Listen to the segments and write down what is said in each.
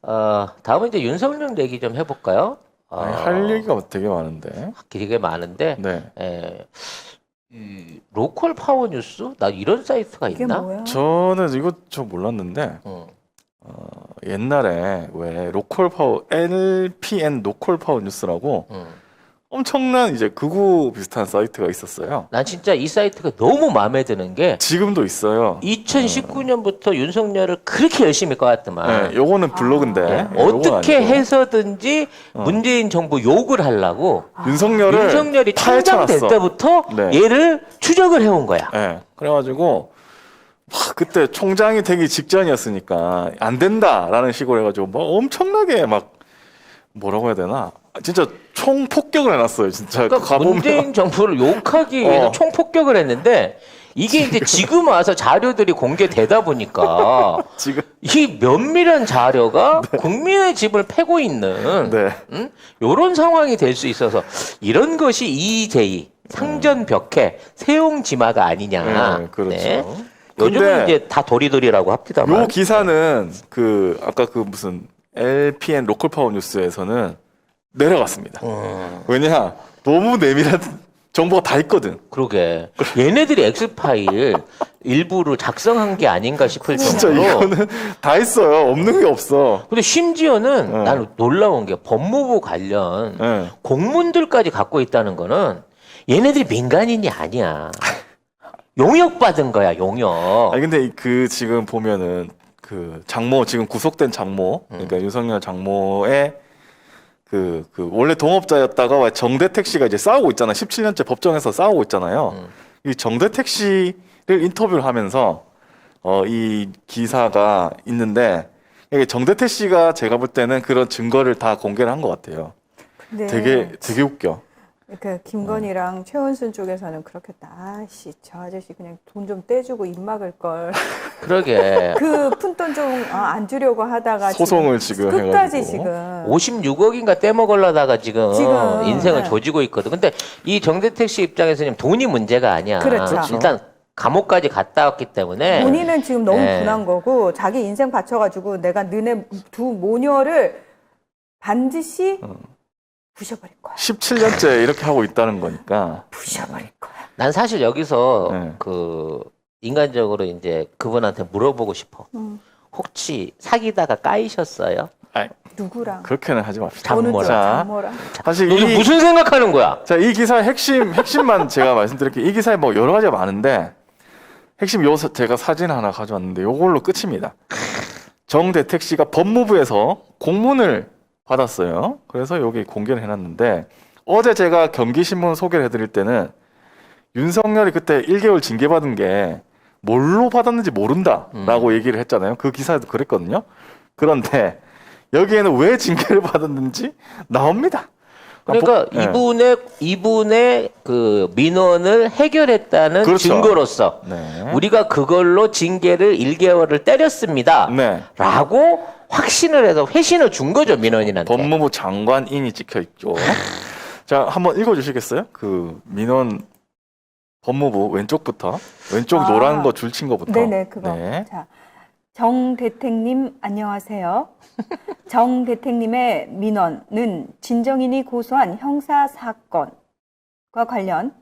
다음은 이제 윤석열 얘기 좀 해볼까요? 아니, 할 얘기가 되게 많은데. 되게 많은데, 네. 이 로컬 파워 뉴스? 나 이런 사이트가 이게 있나? 뭐야? 저는 이거 저 몰랐는데 옛날에 왜 로컬 파워 LPN 로컬 파워 뉴스라고 엄청난 이제 극우 비슷한 사이트가 있었어요. 난 진짜 이 사이트가 너무 마음에 드는 게 지금도 있어요. 2019년부터 윤석열을 그렇게 열심히 꺼왔더만. 네, 요거는 블로그인데 요건 어떻게 아니고. 해서든지 문재인 정부 욕을 하려고 윤석열이 파헤쳐놨어. 창당될 때부터 네. 얘를 추적을 해온 거야. 네, 그래가지고 막 그때 총장이 되기 직전이었으니까 안 된다라는 식으로 해가지고 뭐 엄청나게 막 뭐라고 해야 되나? 진짜 총 폭격을 해놨어요. 진짜 그러니까 가보면 문재인 정부를 욕하기 위해서 총폭격을 했는데 이게 이제 지금 와서 자료들이 공개되다 보니까 지금 이 면밀한 자료가 국민의 집을 패고 있는 네. 이런 상황이 될 수 있어서 이런 것이 EJ 상전벽해 세용지마가 아니냐. 네, 그렇죠. 요즘은 근데 이제 다 도리도리라고 합니다만. 요 기사는 그 아까 그 무슨 LPN 로컬 파워 뉴스에서는 내려갔습니다. 왜냐 너무 내밀한 정보가 다 있거든. 그러게. 얘네들이 엑스파일 일부를 작성한 게 아닌가 싶을 진짜 정도로. 이거는 다 있어요. 없는 게 없어. 근데 심지어는 나는 놀라운 게 법무부 관련 네. 공문들까지 갖고 있다는 거는 얘네들이 민간인이 아니야. 용역받은 거야, 용역. 아니 근데 그 지금 보면은 그 장모 지금 구속된 장모 그러니까 윤석열 장모의 그 원래 동업자였다가 정대택 씨가 이제 싸우고 있잖아. 17년째 법정에서 싸우고 있잖아요. 이 정대택 씨를 인터뷰를 하면서 이 기사가 있는데 이게 정대택 씨가 제가 볼 때는 그런 증거를 다 공개를 한 것 같아요. 근데 되게 웃겨. 그 김건희랑 최은순 쪽에서는 그렇겠다. 아씨, 저 아저씨 그냥 돈 좀 떼주고 입 막을 걸. 그러게. 그 푼돈 좀 안 주려고 하다가 소송을 지금 끝까지 해가지고. 지금 56억인가 떼먹으려다가 지금 인생을 네. 조지고 있거든. 근데 이 정대택 씨 입장에서는 돈이 문제가 아니야. 그렇죠. 일단 감옥까지 갔다 왔기 때문에. 본인은 지금 너무 네. 분한 거고 자기 인생 바쳐가지고 내가 너네 두 모녀를 반드시 부셔버릴 거야. 17년째 이렇게 하고 있다는 거니까. 부셔버릴 거야. 난 사실 여기서 네. 그 인간적으로 이제 그분한테 물어보고 싶어. 혹시 사귀다가 까이셨어요? 아이, 누구랑? 그렇게는 하지 맙시다. 장모랑. 자, 장모랑. 사실 너 지금 무슨 생각하는 거야? 자, 이 기사의 핵심만 제가 말씀드릴게요. 이 기사에 뭐 여러 가지가 많은데 핵심 제가 사진 하나 가져왔는데 요걸로 끝입니다. 정대택 씨가 법무부에서 공문을 받았어요. 그래서 여기 공개를 해놨는데 어제 제가 경기신문 소개를 해드릴 때는 윤석열이 그때 1개월 징계받은 게 뭘로 받았는지 모른다라고 얘기를 했잖아요. 그 기사에도 그랬거든요. 그런데 여기에는 왜 징계를 받았는지 나옵니다. 그러니까 네. 이분의 그 민원을 해결했다는 그렇죠. 증거로서 네. 우리가 그걸로 징계를 1개월을 때렸습니다. 네. 라고 확신을 해서 회신을 준 거죠, 민원인한테. 법무부 장관인이 찍혀 있죠. 자, 한번 읽어주시겠어요? 그 민원 법무부 왼쪽부터 왼쪽 노란 거 줄친 거부터. 네네, 그거. 네. 자, 정대택님 안녕하세요. 정대택님의 민원은 진정인이 고소한 형사 사건과 관련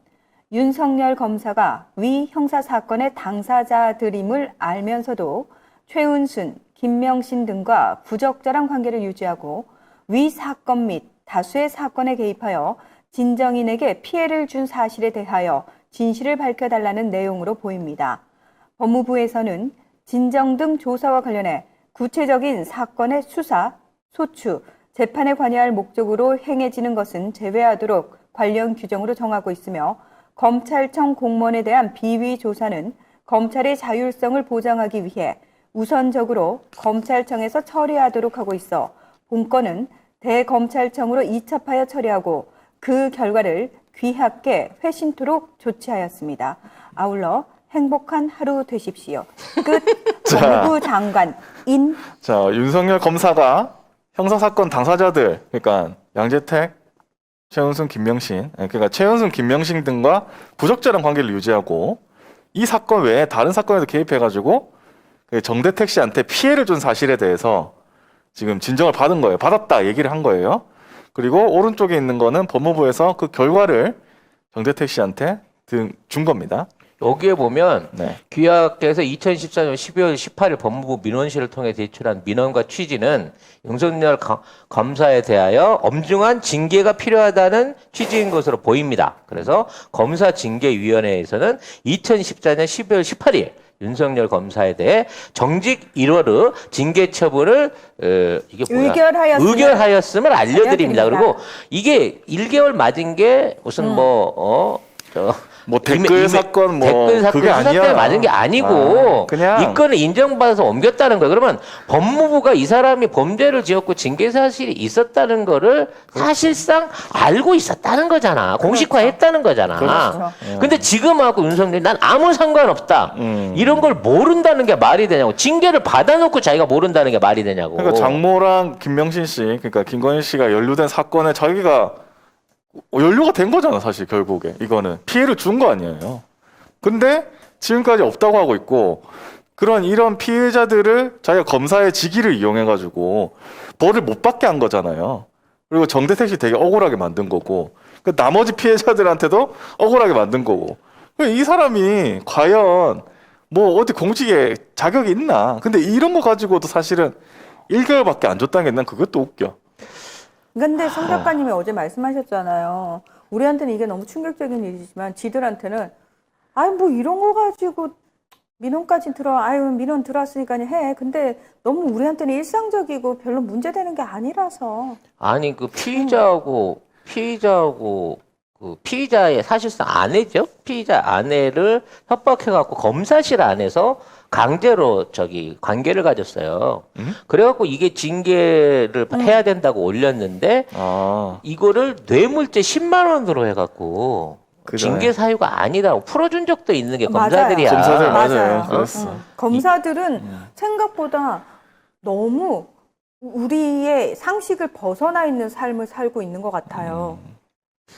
윤석열 검사가 위 형사 사건의 당사자들임을 알면서도 최은순, 김명신 등과 부적절한 관계를 유지하고 위 사건 및 다수의 사건에 개입하여 진정인에게 피해를 준 사실에 대하여 진실을 밝혀달라는 내용으로 보입니다. 법무부에서는 진정 등 조사와 관련해 구체적인 사건의 수사, 소추, 재판에 관여할 목적으로 행해지는 것은 제외하도록 관련 규정으로 정하고 있으며 검찰청 공무원에 대한 비위 조사는 검찰의 자율성을 보장하기 위해 우선적으로 검찰청에서 처리하도록 하고 있어 본건은 대검찰청으로 이첩하여 처리하고 그 결과를 귀하게 회신토록 조치하였습니다. 아울러 행복한 하루 되십시오. 끝. 법무부 장관 인. 자, 윤석열 검사가 형사사건 당사자들, 그러니까 양재택, 최은순, 김명신, 그러니까 최은순, 김명신 등과 부적절한 관계를 유지하고 이 사건 외에 다른 사건에도 개입해가지고 정대택 씨한테 피해를 준 사실에 대해서 지금 진정을 받은 거예요. 받았다 얘기를 한 거예요. 그리고 오른쪽에 있는 거는 법무부에서 그 결과를 정대택 씨한테 준 겁니다. 여기에 보면 네. 귀하께서 2014년 12월 18일 법무부 민원실을 통해 제출한 민원과 취지는 윤석열 검사에 대하여 엄중한 징계가 필요하다는 취지인 것으로 보입니다. 그래서 검사징계위원회에서는 2014년 12월 18일 윤석열 검사에 대해 정직 1월의 징계 처분을 이게 뭐야? 의결하였음을 알려드립니다. 그리고 이게 1개월 맞은 게 무슨 댓글 사건 댓글 사건 그게 수사 때문에 아니야. 맞은 게 아니고 그냥 이 건을 인정받아서 옮겼다는 거예요. 그러면 법무부가 이 사람이 범죄를 지었고 징계 사실이 있었다는 거를 사실상 알고 있었다는 거잖아. 공식화했다는 거잖아. 그렇죠. 근데 지금하고 윤석열이 난 아무 상관없다. 이런 걸 모른다는 게 말이 되냐고. 징계를 받아놓고 자기가 모른다는 게 말이 되냐고. 그러니까 장모랑 김명신 씨, 그러니까 김건희 씨가 연루된 사건에 자기가 연루가 된 거잖아, 사실 결국에. 이거는 피해를 준 거 아니에요. 근데 지금까지 없다고 하고 있고, 이런 피해자들을 자기가 검사의 직위를 이용해 가지고 벌을 못 받게 한 거잖아요. 그리고 정대택 씨 되게 억울하게 만든 거고, 그 나머지 피해자들한테도 억울하게 만든 거고. 이 사람이 과연 뭐 어디 공직에 자격이 있나? 근데 이런 거 가지고도 사실은 1개월밖에 안 줬다는 게 난 그것도 웃겨. 근데 송 작가님이 어제 말씀하셨잖아요. 우리한테는 이게 너무 충격적인 일이지만 지들한테는 아유 뭐 이런 거 가지고 민원까지 민원 들어왔으니까 해. 근데 너무 우리한테는 일상적이고 별로 문제되는 게 아니라서. 아니 그 피의자하고 그 피의자의 사실상 아내죠. 피의자 아내를 협박해갖고 검사실 안에서 강제로 관계를 가졌어요. 그래갖고 이게 징계를 해야 된다고 올렸는데 이거를 뇌물죄 10만 원으로 해갖고 징계 사유가 아니다고 풀어준 적도 있는 게 검사들이야. 검사들 맞아요. 그랬어. 검사들은 생각보다 너무 우리의 상식을 벗어나 있는 삶을 살고 있는 것 같아요.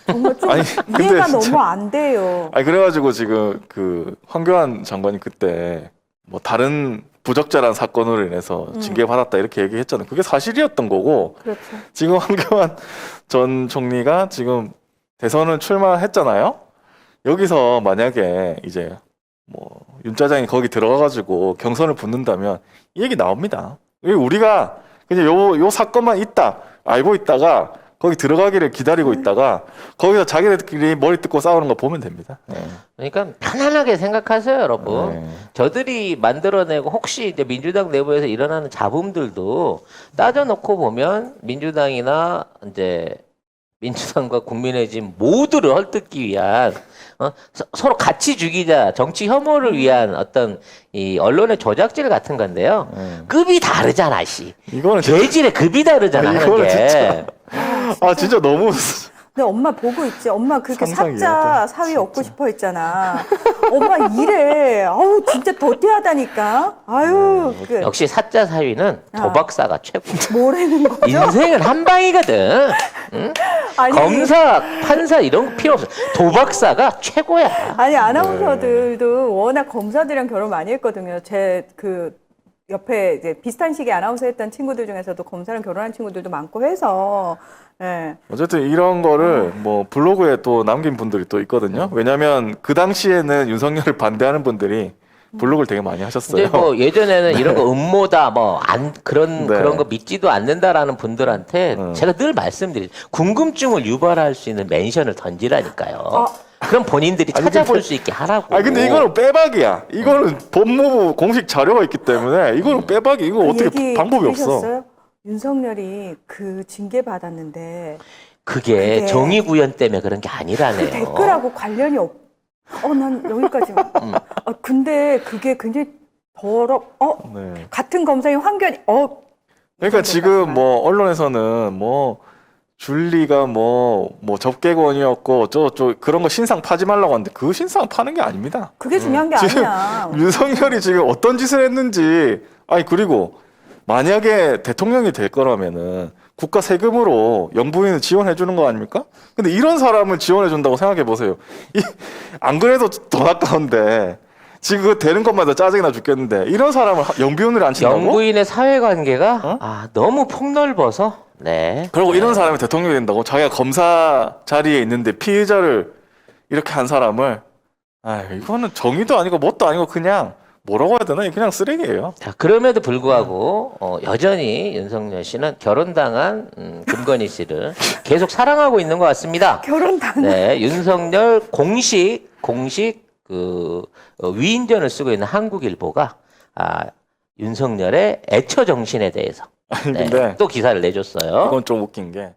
정말 좀 이해가 너무 안 돼요. 그래가지고 지금 그 황교안 장관이 그때 뭐 다른 부적절한 사건으로 인해서 징계받았다 이렇게 얘기했잖아요. 그게 사실이었던 거고. 그렇죠. 지금 황교안 전 총리가 지금 대선을 출마했잖아요. 여기서 만약에 이제 뭐 윤짜장이 거기 들어가가지고 경선을 붙는다면 이 얘기 나옵니다. 우리가 그냥 요 사건만 알고 있다가 거기 들어가기를 기다리고 있다가 거기서 자기네들끼리 머리 뜯고 싸우는 거 보면 됩니다. 네. 그러니까 편안하게 생각하세요, 여러분. 네. 저들이 만들어내고 혹시 이제 민주당 내부에서 일어나는 잡음들도 따져놓고 보면 민주당이나 이제 민주당과 국민의힘 모두를 헐뜯기 위한 서로 같이 죽이자 정치 혐오를 위한 어떤 이 언론의 조작질 같은 건데요. 급이 다르잖아, 씨. 이거는 죄질의 급이 다르잖아, 하는 이거는 게. 진짜 너무. 근데 엄마 보고 있지. 엄마 그렇게 상상이에요, 사자 사위 얻고 싶어 했잖아. 엄마 이래. 아우 진짜 더티하다니까. 아유. 역시 사자 사위는 도박사가 최고. 뭐라는 거죠? 인생은 한 방이거든. 응? 아니, 검사, 판사 이런 거 필요 없어. 도박사가 최고야. 아니 아나운서들도 워낙 검사들이랑 결혼 많이 했거든요. 제 그 옆에 이제 비슷한 시기에 아나운서 했던 친구들 중에서도 검사랑 결혼한 친구들도 많고 해서. 네. 어쨌든 이런 거를 뭐 블로그에 또 남긴 분들이 또 있거든요. 왜냐하면 그 당시에는 윤석열을 반대하는 분들이 블로그를 되게 많이 하셨어요. 이제 뭐 예전에는 이런 거 음모다 그런 거 믿지도 않는다라는 분들한테 제가 늘 말씀드리죠. 궁금증을 유발할 수 있는 멘션을 던지라니까요. 그럼 본인들이 찾아볼 수 있게 하라고. 근데 이거는 빼박이야. 이거는 법무부 공식 자료가 있기 때문에 이거는 빼박이. 이거 어떻게 방법이 들으셨어요? 없어. 윤석열이 그 징계 받았는데 그게 정의 구현 때문에 그런 게 아니라네요. 그 댓글하고 관련이 난 여기까지. 근데 그게 굉장히 네. 같은 검사인 황교안이 그러니까 지금 뭐 언론에서는 뭐 줄리가 뭐 접객원이었고 그런 거 신상 파지 말라고 하는데 그 신상 파는 게 아닙니다. 그게 중요한 게 지금 아니야. 윤석열이 지금 어떤 짓을 했는지 그리고 만약에 대통령이 될 거라면은 국가 세금으로 영부인을 지원해 주는 거 아닙니까? 근데 이런 사람을 지원해 준다고 생각해 보세요. 안 그래도 돈 아까운데 지금 그거 되는 것마다 짜증이 나 죽겠는데 이런 사람을 영부인을 안 친다고? 영부인의 사회관계가 어? 너무 폭넓어서 네. 그리고 이런 사람이 대통령이 된다고? 자기가 검사 자리에 있는데 피의자를 이렇게 한 사람을 이거는 정의도 아니고 뭣도 아니고 그냥 뭐라고 해야 되나? 그냥 쓰레기예요. 자, 그럼에도 불구하고 여전히 윤석열 씨는 결혼당한 김건희 씨를 계속 사랑하고 있는 것 같습니다. 결혼당. 네, 윤석열 공식 그 위인전을 쓰고 있는 한국일보가 윤석열의 애처 정신에 대해서 아니 네, 근데 또 기사를 내줬어요. 이건 좀 웃긴 게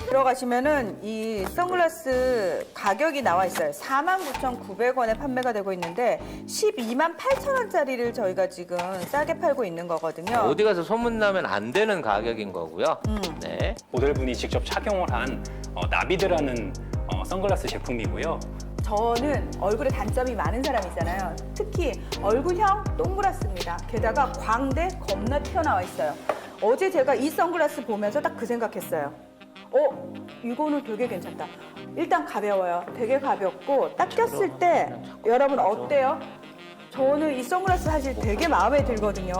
들어가시면은 이 선글라스 가격이 나와 있어요. 49,900원에 판매가 되고 있는데 128,000원짜리를 저희가 지금 싸게 팔고 있는 거거든요. 어디 가서 소문나면 안 되는 가격인 거고요. 네. 모델분이 직접 착용을 한 나비드라는 선글라스 제품이고요. 저는 얼굴에 단점이 많은 사람이잖아요. 특히 얼굴형 동그랗습니다. 게다가 광대 겁나 튀어나와 있어요. 어제 제가 이 선글라스 보면서 딱 그 생각했어요. 이거는 되게 괜찮다. 일단 가벼워요. 되게 가볍고 딱 꼈을 때 여러분 어때요? 저는 이 선글라스 사실 되게 마음에 들거든요.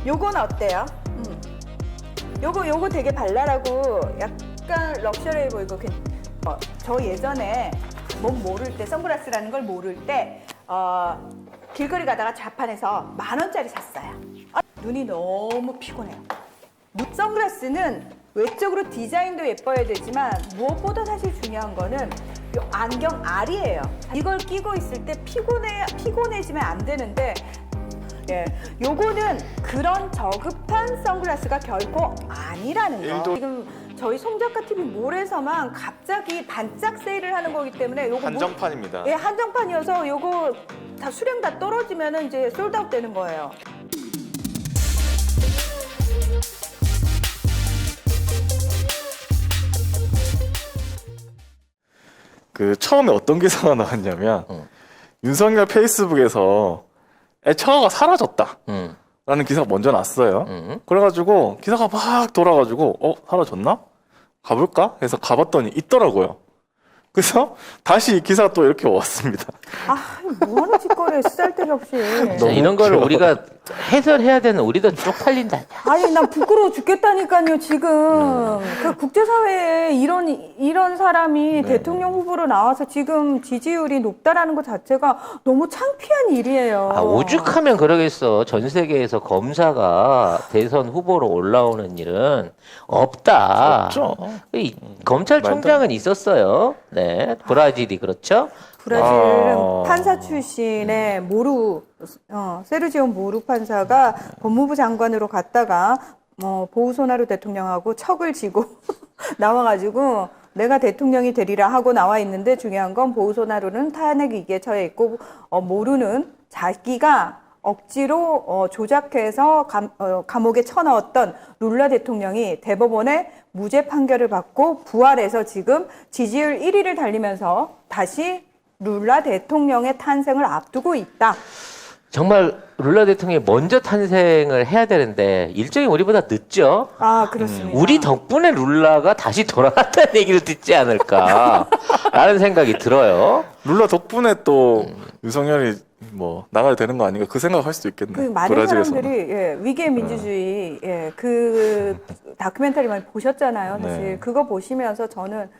요건 어때요? 요거 되게 발랄하고 약간 럭셔리해 보이고 저 예전에 몸 모를 때 선글라스라는 걸 모를 때 길거리 가다가 자판에서 10,000원짜리 샀어요. 눈이 너무 피곤해요. 선글라스는 외적으로 디자인도 예뻐야 되지만 무엇보다 사실 중요한 거는 이 안경 알이에요. 이걸 끼고 있을 때 피곤해지면 안 되는데 요거는 그런 저급한 선글라스가 결코 아니라는 거. 지금 저희 송작가 TV 몰에서만 갑자기 반짝 세일을 하는 거기 때문에 요거 한정판입니다. 예, 한정판이어서 요거 다 수량 다 떨어지면은 이제 솔드아웃 되는 거예요. 그 처음에 어떤 기사가 나왔냐면 윤석열 페이스북에서 애처가 사라졌다 라는 기사가 먼저 났어요. 그래가지고 기사가 막 돌아가지고 사라졌나? 가볼까? 해서 가봤더니 있더라고요. 그래서 다시 기사가 또 이렇게 왔습니다. 뭐하는 짓거리에 쓰잘데기 없이. 자, 이런 거를 우리가 해설해야 되는 우리도 쪽팔린다. 아니, 난 부끄러워 죽겠다니까요, 지금. 그 국제사회에 이런 사람이 대통령 후보로 나와서 지금 지지율이 높다라는 것 자체가 너무 창피한 일이에요. 오죽하면 그러겠어. 전 세계에서 검사가 대선 후보로 올라오는 일은 없다. 없죠. 검찰총장은 있었어요. 네, 브라질이 그렇죠. 브라질은 판사 출신의 세르지오 모루 판사가 법무부 장관으로 갔다가 보우소나루 대통령하고 척을 지고 나와가지고 내가 대통령이 되리라 하고 나와 있는데 중요한 건 보우소나루는 탄핵 위기에 처해 있고 모루는 자기가 억지로 조작해서 감옥에 쳐넣었던 룰라 대통령이 대법원의 무죄 판결을 받고 부활해서 지금 지지율 1위를 달리면서 다시 룰라 대통령의 탄생을 앞두고 있다. 정말 룰라 대통령이 먼저 탄생을 해야 되는데 일정이 우리보다 늦죠. 그렇습니다. 우리 덕분에 룰라가 다시 돌아갔다는 얘기를 듣지 않을까라는 생각이 들어요. 룰라 덕분에 또 윤석열이 나가야 되는 거 아닌가 그 생각할 수도 있겠네. 많은 브라질에서는. 사람들이 위기의 민주주의 그 다큐멘터리 많이 보셨잖아요. 사실 네. 그거 보시면서 저는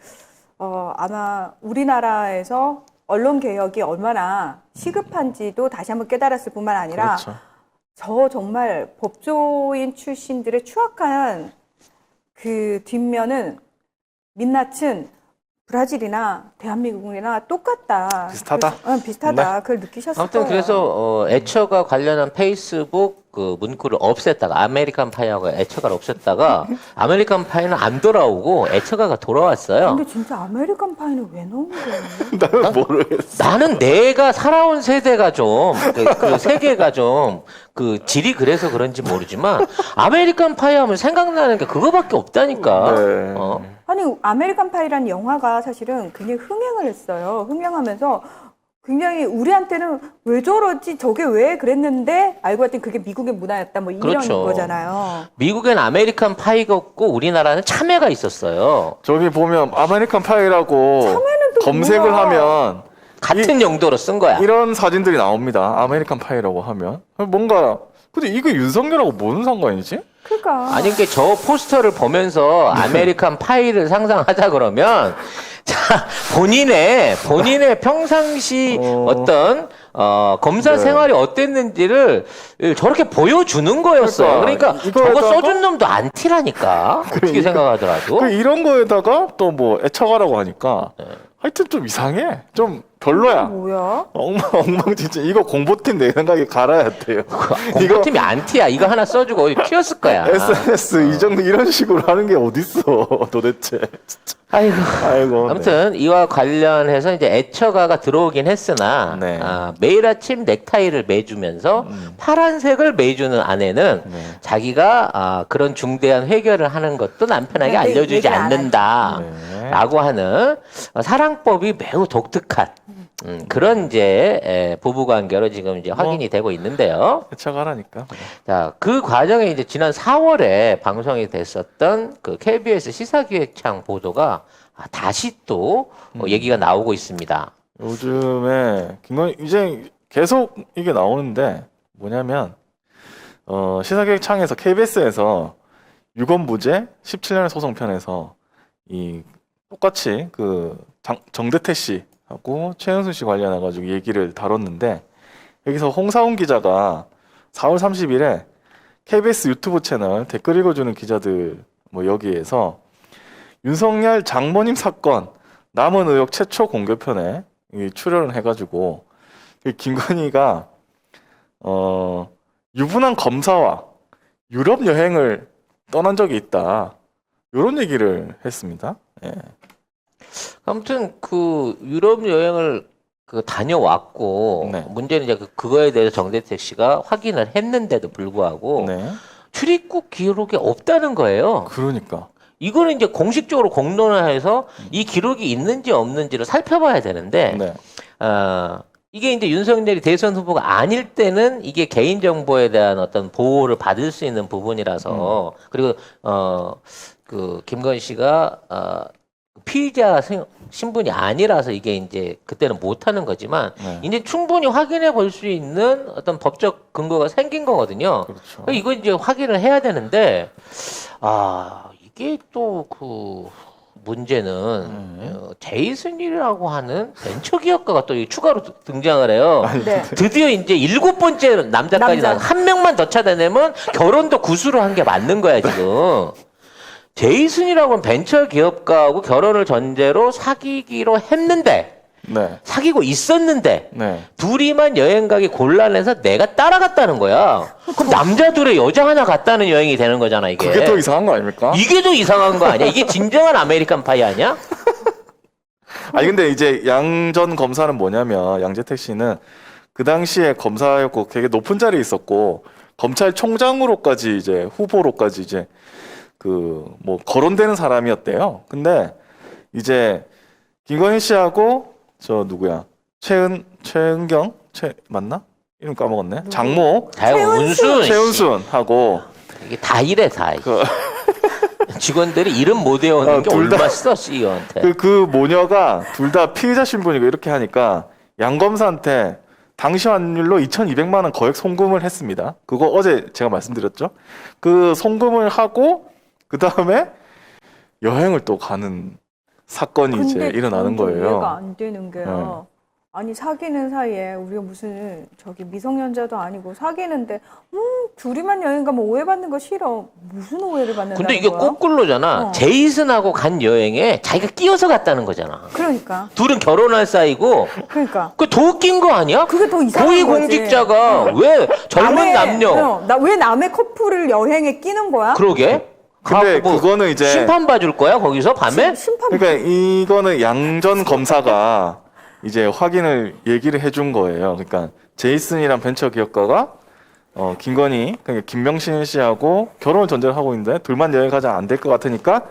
아마 우리나라에서 언론 개혁이 얼마나 시급한지도 다시 한번 깨달았을 뿐만 아니라 그렇죠. 저 정말 법조인 출신들의 추악한 그 뒷면은 민낯은 브라질이나 대한민국이나 똑같다. 비슷하다? 비슷하다. 그걸 느끼셨을 아무튼 거예요. 그래서 애처가 관련한 페이스북 그 문구를 없앴다가 아메리칸 파이하고 애처가를 없앴다가 아메리칸 파이는 안 돌아오고 애처가가 돌아왔어요. 근데 진짜 아메리칸 파이는 왜 넣은 거예요? 나는 모르겠어. 나는 내가 살아온 세대가 좀, 그 세계가 좀, 그 질이 그래서 그런지 모르지만, 아메리칸 파이 하면 생각나는 게 그거밖에 없다니까. 네. 아니 아메리칸 파이라는 영화가 사실은 굉장히 흥행을 했어요. 흥행하면서 굉장히 우리한테는 왜 저러지? 저게 왜 그랬는데 알고 봤더니 그게 미국의 문화였다. 뭐 이런 그렇죠. 거잖아요. 미국엔 아메리칸 파이가 없고 우리나라는 참외가 있었어요. 저기 보면 아메리칸 파이라고 또 검색을 뭐야? 하면 같은 용도로 쓴 거야. 이런 사진들이 나옵니다. 아메리칸 파이라고 하면 뭔가 근데 이거 윤석열하고 뭔 상관이지? 그러니까 아니, 그저 포스터를 보면서 아메리칸 파이를 상상하자 그러면, 자, 본인의 평상시 어떤, 검사 네. 생활이 어땠는지를 저렇게 보여주는 거였어요. 그러니까 저거 이거에다가 써준 놈도 안 티라니까. 어떻게 그러니까. 생각하더라도. 이런 거에다가 또 뭐 애처가라고 하니까 하여튼 좀 이상해. 좀 별로야. 뭐야? 엉망진창. 이거 공보팀 내 생각에 갈아야 돼요. 공보팀이 안 티야. 이거 하나 써주고 어디 튀었을 거야. SNS 이 정도 이런 식으로 하는 게 어딨어 도대체. 진짜. 아이고. 아이고. 아무튼 이와 관련해서 이제 애처가가 들어오긴 했으나 네. 매일 아침 넥타이를 매주면서 파란색을 매주는 아내는 네. 자기가 그런 중대한 해결을 하는 것도 남편에게 네, 알려주지 얘기를 안 않는다라고 하는 사랑법이 매우 독특한 그런 이제 부부 관계로 지금 이제 확인이 되고 있는데요. 애처가라니까. 자, 그 과정에 이제 지난 4월에 방송이 됐었던 그 KBS 시사기획창 보도가 다시 또 얘기가 나오고 있습니다. 요즘에 김건희 이제 계속 이게 나오는데 뭐냐면 시사기획창에서 KBS에서 유검부제 17년의 소송편에서 이 똑같이 그 정대태 씨하고 최은순 씨 관련해 가지고 얘기를 다뤘는데 여기서 홍사훈 기자가 4월 30일에 KBS 유튜브 채널 댓글 읽어주는 기자들 뭐 여기에서 윤석열 장모님 사건 남은 의혹 최초 공개편에 출연을 해가지고 김건희가 유부남 검사와 유럽 여행을 떠난 적이 있다 이런 얘기를 했습니다. 예. 아무튼 그 유럽 여행을 다녀왔고 네. 문제는 이제 그거에 대해서 정대택 씨가 확인을 했는데도 불구하고 네. 출입국 기록이 없다는 거예요. 그러니까. 이거는 이제 공식적으로 공론화해서 이 기록이 있는지 없는지를 살펴봐야 되는데 네. 이게 이제 윤석열이 대선 후보가 아닐 때는 이게 개인정보에 대한 어떤 보호를 받을 수 있는 부분이라서 그리고 그 김건희 씨가 피의자 신분이 아니라서 이게 이제 그때는 못하는 거지만 네. 이제 충분히 확인해 볼 수 있는 어떤 법적 근거가 생긴 거거든요. 그렇죠. 이거 이제 확인을 해야 되는데 이게 또 그 문제는 제이슨이라고 하는 벤처기업가가 또 추가로 등장을 해요. 네. 드디어 이제 7번째 남자까지 남자. 한 명만 더 찾아내면 결혼도 구수로 한 게 맞는 거야 지금. 제이슨이라고 하는 벤처기업가하고 결혼을 전제로 사귀기로 했는데 네. 사귀고 있었는데 네. 둘이만 여행 가기 곤란해서 내가 따라갔다는 거야. 그럼 남자 둘에 여자 하나 갔다는 여행이 되는 거잖아 이게. 그게 더 이상한 거 아닙니까? 이게 더 이상한 거 아니야? 이게 진정한 아메리칸 파이 아니야? 아니 근데 이제 양 전 검사는 뭐냐면 양재택 씨는 그 당시에 검사였고 되게 높은 자리에 있었고 검찰총장으로까지 이제 후보로까지 이제 그 뭐 거론되는 사람이었대요. 근데 이제 김건희 씨하고 저 누구야 최은경 맞나? 이름 까먹었네. 장모 운순. 최은순하고 이게 다 이래 다. 그 직원들이 이름 못 외우는 게 둘 다- 얼마 써 CEO한테. 그 모녀가 둘 다 피의자 신분이고 이렇게 하니까 양 검사한테 당시 환율로 2,200만 원 거액 송금을 했습니다. 그거 어제 제가 말씀드렸죠. 그 송금을 하고 그 다음에 여행을 또 가는 사건이 이제 근데 일어나는 저는 좀 이해가 거예요. 안 되는 게요. 아니 사귀는 사이에 우리가 무슨 저기 미성년자도 아니고 사귀는데 둘이만 여행 가면 오해받는 거 싫어. 무슨 오해를 받는다는 근데 이게 거야? 거꾸로잖아. 어. 제이슨하고 간 여행에 자기가 끼어서 갔다는 거잖아. 그러니까 둘은 결혼할 사이고 그러니까 그 더 웃긴 거 아니야? 그게 더 이상한 거지. 고위공직자가 왜 젊은 남녀 나 왜 남의 커플을 여행에 끼는 거야? 그러게? 근데 뭐 그거는 이제 심판 봐줄 거야 거기서 밤에? 심판 그러니까 이거는 양전 검사가 이제 확인을 얘기를 해준 거예요. 그러니까 제이슨이란 벤처 기업가가 김건희, 그러니까 김명신 씨하고 결혼을 전제를 하고 있는데 둘만 여행 가자 안 될 것 같으니까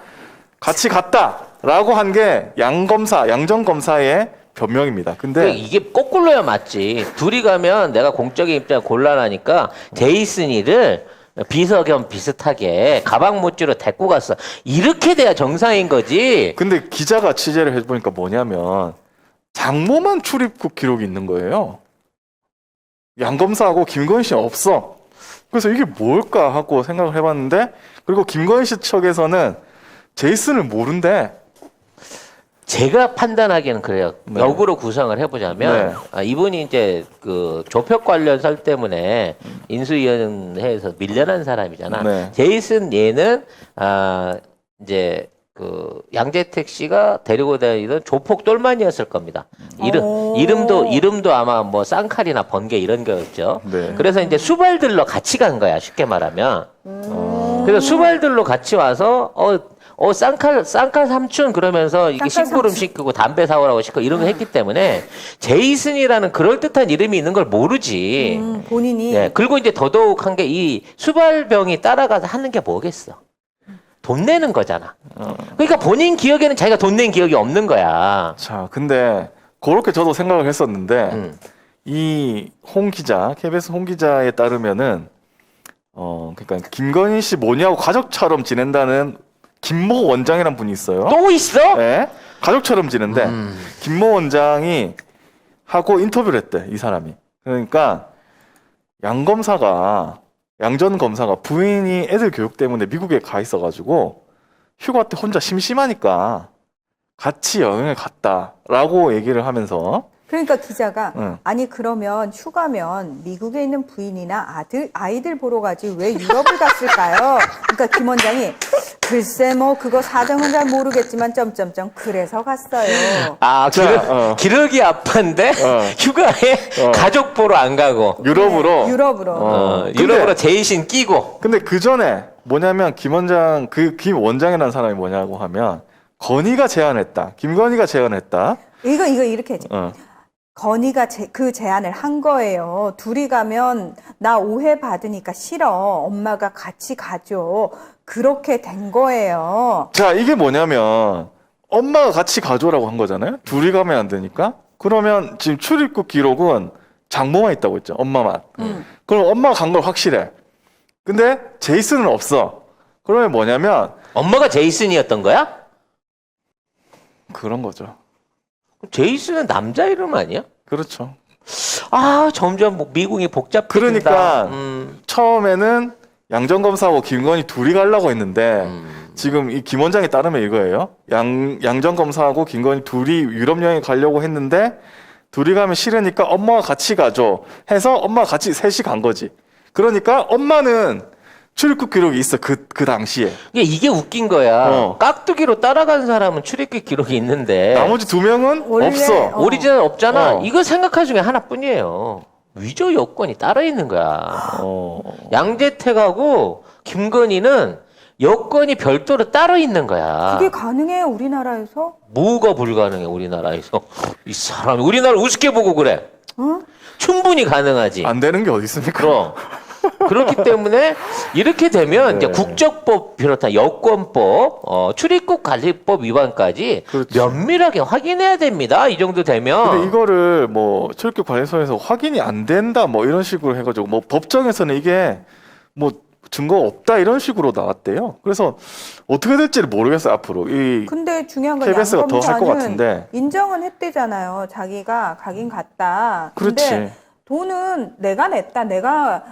같이 갔다라고 한 게 양전 검사의 변명입니다. 근데 이게 거꾸로야 맞지. 둘이 가면 내가 공적인 입장 곤란하니까 제이슨이를 비서 겸 비슷하게 가방 못지로 데리고 갔어. 이렇게 돼야 정상인 거지. 근데 기자가 취재를 해보니까 뭐냐면 장모만 출입국 기록이 있는 거예요. 양 검사하고 김건희 씨는 없어. 그래서 이게 뭘까 하고 생각을 해봤는데 그리고 김건희 씨 측에서는 제이슨을 모른대. 제가 판단하기에는 그래요. 네. 역으로 구성을 해보자면 네. 이분이 이제 그 조폭 관련 설 때문에 인수위원회에서 밀려난 사람이잖아. 네. 제이슨 얘는 이제 그 양재택 씨가 데리고 다니던 조폭 똘마니였을 겁니다. 이름도 아마 뭐 쌍칼이나 번개 이런 거였죠. 네. 그래서 이제 수발들로 같이 간 거야, 쉽게 말하면. 그래서 수발들로 같이 와서 쌍칼 삼촌 그러면서 이게 쌍칼 심부름 삼촌. 시키고 담배 사오라고 시키고 이런 거 했기 때문에 제이슨이라는 그럴듯한 이름이 있는 걸 모르지. 본인이 예, 그리고 이제 더더욱 한 게 이 수발병이 따라가서 하는 게 뭐겠어. 돈 내는 거잖아. 그러니까 본인 기억에는 자기가 돈 낸 기억이 없는 거야. 자, 근데 그렇게 저도 생각을 했었는데 음. 이 홍 기자, KBS 홍 기자에 따르면은 그러니까 김건희 씨 뭐냐고 가족처럼 지낸다는 김모 원장이란 분이 있어요. 또 있어? 네, 가족처럼 지낸데 김모 원장이 하고 인터뷰를 했대 이 사람이. 그러니까 양전 검사가 부인이 애들 교육 때문에 미국에 가 있어가지고 휴가 때 혼자 심심하니까 같이 여행을 갔다라고 얘기를 하면서 그러니까 기자가 응. 아니 그러면 휴가면 미국에 있는 부인이나 아이들 보러 가지 왜 유럽을 갔을까요? 그러니까 김 원장이 글쎄 뭐 그거 사정은 잘 모르겠지만 점점점 그래서 갔어요. 기러기 아빠인데 휴가에 가족 보러 안 가고 유럽으로 네, 유럽으로. 유럽으로 제이신 끼고. 근데 그 전에 뭐냐면 김 원장이라는 사람이 뭐냐고 하면 건희가 제안했다. 김건희가 제안했다. 이거 이렇게 해야지. 어. 건희가 그 제안을 한 거예요. 둘이 가면 나 오해 받으니까 싫어. 엄마가 같이 가죠. 그렇게 된 거예요. 자, 이게 뭐냐면 엄마가 같이 가줘라고 한 거잖아요. 둘이 가면 안 되니까. 그러면 지금 출입국 기록은 장모만 있다고 했죠. 엄마만. 그럼 엄마가 간 걸 확실해. 근데 제이슨은 없어. 그러면 뭐냐면 엄마가 제이슨이었던 거야? 그런 거죠. 제이슨은 남자 이름 아니야? 그렇죠. 점점 미국이 복잡해진다. 그러니까 처음에는 양전 검사하고 김건희 둘이 가려고 했는데 지금 이 김 원장에 따르면 이거예요. 양전 검사하고 김건희 둘이 유럽 여행 가려고 했는데 둘이 가면 싫으니까 엄마가 같이 가죠. 해서 엄마가 같이 셋이 간 거지. 그러니까 엄마는 출입국 기록이 있어 그 당시에. 이게 웃긴 거야. 깍두기로 따라간 사람은 출입국 기록이 있는데 나머지 두 명은 원래, 없어. 오리지널 없잖아. 어. 이거 생각할 중에 하나뿐이에요. 위조 여권이 따로 있는 거야. 양재택하고 김건희는 여권이 별도로 따로 있는 거야. 그게 가능해요 우리나라에서? 뭐가 불가능해 우리나라에서. 이 사람이 우리나라를 우습게 보고 그래. 응? 충분히 가능하지. 안 되는 게 어디 있습니까? 그럼. 그렇기 때문에 이렇게 되면 네. 이제 국적법 비롯한 여권법, 출입국 관리법 위반까지 그렇죠. 면밀하게 확인해야 됩니다. 이 정도 되면. 근데 이거를 뭐 출입국 관리소에서 확인이 안 된다 뭐 이런 식으로 해가지고 뭐 법정에서는 이게 뭐 증거가 없다 이런 식으로 나왔대요. 그래서 어떻게 될지를 모르겠어요 앞으로. 근데 중요한 건 KBS 가 더 할 것 양검사는 같은데. 인정은 했대잖아요. 자기가 가긴 갔다. 근데 그렇지. 돈은 내가 냈다.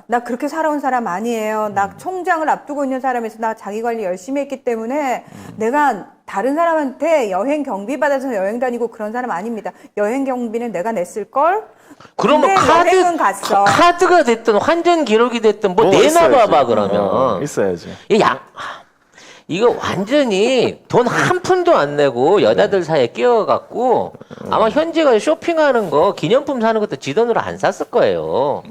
나 그렇게 살아온 사람 아니에요. 나 총장을 앞두고 있는 사람에서 나 자기 관리 열심히 했기 때문에 내가 다른 사람한테 여행 경비 받아서 여행 다니고 그런 사람 아닙니다. 여행 경비는 내가 냈을 걸. 그러면 근데 여행은 갔어. 카드가 됐든 환전 기록이 됐든 뭐 뭐가 내놔봐봐 있어야지. 그러면. 있어야지. 이거 완전히 돈 한 푼도 안 내고 여자들 사이에 끼어갖고 아마 현지가 쇼핑하는 거 기념품 사는 것도 지 돈으로 안 샀을 거예요.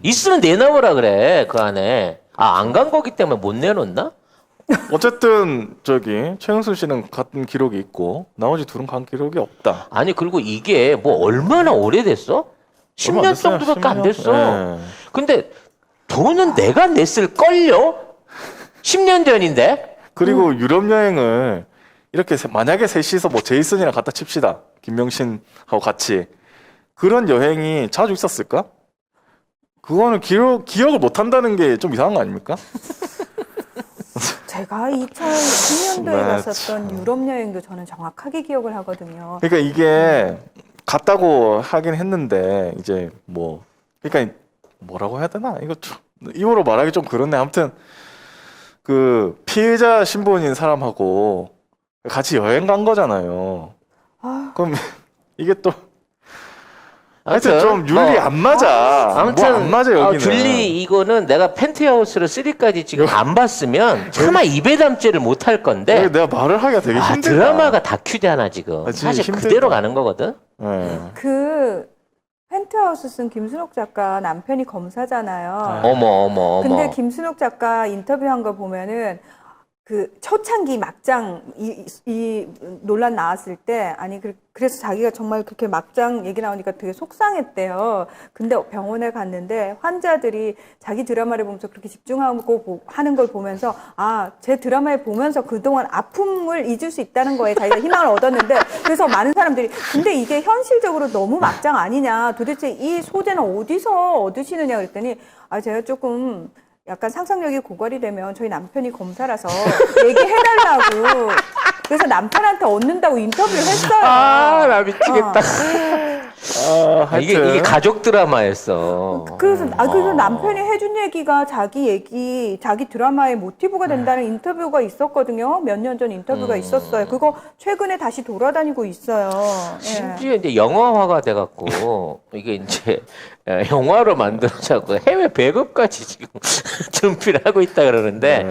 있으면 내놔보라 그래 그 안에. 안 간 거기 때문에 못 내놓나? 어쨌든 저기 최영순 씨는 같은 기록이 있고 나머지 둘은 간 기록이 없다. 아니 그리고 이게 뭐 얼마나 오래됐어? 얼마 안 10년 됐어요, 정도밖에 안 10년? 됐어. 네. 근데 돈은 내가 냈을 걸요? 10년 전인데? 그리고 유럽 여행을 이렇게 만약에 셋이서 뭐 제이슨이랑 갖다 칩시다. 김명신하고 같이 그런 여행이 자주 있었을까? 그거는 기억을 못 한다는 게 좀 이상한 거 아닙니까? 제가 2010년도에 네, 갔었던 유럽 여행도 저는 정확하게 기억을 하거든요. 그러니까 이게 갔다고 하긴 했는데 이제 뭐 그러니까 뭐라고 해야 되나? 이거 좀 입으로 말하기 좀 그렇네. 아무튼 그 피해자 신분인 사람하고 같이 여행 간 거잖아요. 아. 그럼 이게 또 하여튼 좀 윤리 안 맞아. 아무튼 뭐 안 맞아 여기는. 줄리 이거는 내가 펜트하우스를 3까지 지금 안 봤으면 차마 입에 담지를 못할 건데 여기 내가 말을 하기가 되게 힘들다. 드라마가 다큐잖아 지금. 진짜 사실 힘들다. 그대로 가는 거거든. 네. 그 펜트하우스 쓴 김순옥 작가 남편이 검사잖아요. 어머. 근데 김순옥 작가 인터뷰한 거 보면은 그 초창기 막장 이 논란 나왔을 때 아니 그래서 자기가 정말 그렇게 막장 얘기 나오니까 되게 속상했대요. 근데 병원에 갔는데 환자들이 자기 드라마를 보면서 그렇게 집중하고 하는 걸 보면서 제 드라마를 보면서 그동안 아픔을 잊을 수 있다는 거에 자기가 희망을 얻었는데 그래서 많은 사람들이 근데 이게 현실적으로 너무 막장 아니냐 도대체 이 소재는 어디서 얻으시느냐 그랬더니 제가 조금 약간 상상력이 고갈이 되면 저희 남편이 검사라서 얘기해달라고 그래서 남편한테 얻는다고 인터뷰를 했어요. 나 미치겠다. 하여튼 이게 가족 드라마였어. 그래서 남편이 해준 얘기가 자기 드라마의 모티브가 된다는 인터뷰가 있었거든요. 몇 년 전 인터뷰가 있었어요. 그거 최근에 다시 돌아다니고 있어요. 예. 심지어 이제 영화화가 돼갖고 이게 이제 영화로 만들어져고 해외 배급까지 지금 준비를 하고 있다 그러는데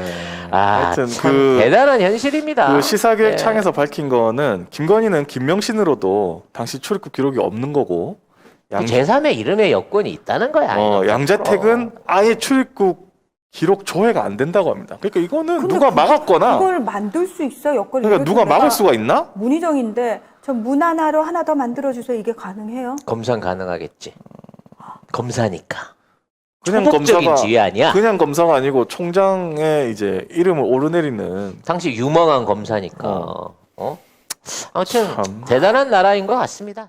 하여튼 참 대단한 현실입니다. 그 시사기획창에서 밝힌 거는 김건희는 김명신으로도 당시 출입국 기록이 없는 거고 제3의 이름의 여권이 있다는 거야. 이거. 양재택은 아예 출입국 기록 조회가 안 된다고 합니다. 그러니까 이거는 근데 누가 막았거나 그걸 만들 수 있어 여권을. 그러니까 누가 막을 수가 있나? 문희정인데 저 문 하나로 하나 더 만들어 주세요. 이게 가능해요? 검사는 가능하겠지. 검사니까. 그냥 초법적인 검사가 지위 아니야? 그냥 검사가 아니고 총장의 이제 이름을 오르내리는 당시 유망한 검사니까. 아무튼 참. 대단한 나라인 것 같습니다.